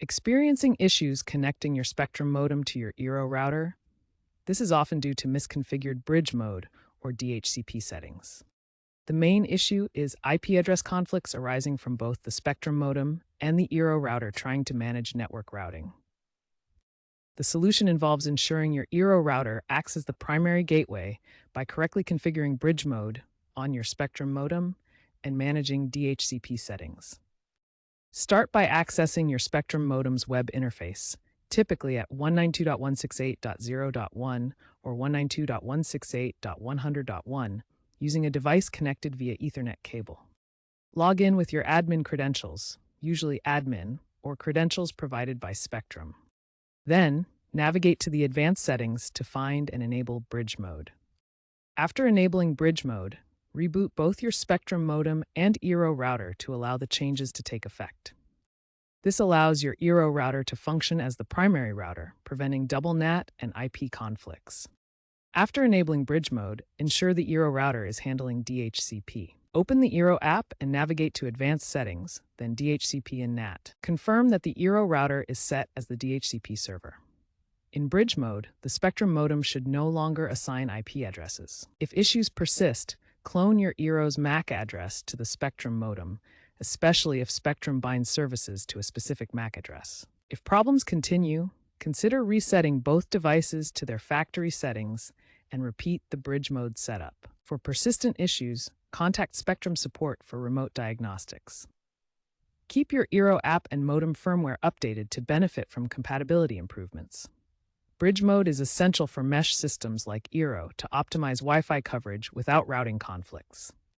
Experiencing issues connecting your Spectrum modem to your eero router? This is often due to misconfigured bridge mode or DHCP settings. The main issue is IP address conflicts arising from both the Spectrum modem and the eero router trying to manage network routing. The solution involves ensuring your eero router acts as the primary gateway by correctly configuring bridge mode on your Spectrum modem and managing DHCP settings. Start by accessing your Spectrum modem's web interface, typically at 192.168.0.1 or 192.168.100.1, using a device connected via Ethernet cable. Log in with your admin credentials, usually admin, or credentials provided by Spectrum. Then, navigate to the advanced settings to find and enable bridge mode. After enabling bridge mode, reboot both your Spectrum modem and eero router to allow the changes to take effect. This allows your eero router to function as the primary router, preventing double NAT and IP conflicts. After enabling bridge mode, ensure the eero router is handling DHCP. Open the eero app and navigate to Advanced Settings, then DHCP and NAT. Confirm that the eero router is set as the DHCP server. In bridge mode, the Spectrum modem should no longer assign IP addresses. If issues persist, clone your eero's MAC address to the Spectrum modem, especially if Spectrum binds services to a specific MAC address. If problems continue, consider resetting both devices to their factory settings and repeat the bridge mode setup. For persistent issues, contact Spectrum support for remote diagnostics. Keep your eero app and modem firmware updated to benefit from compatibility improvements. Bridge mode is essential for mesh systems like eero to optimize Wi-Fi coverage without routing conflicts.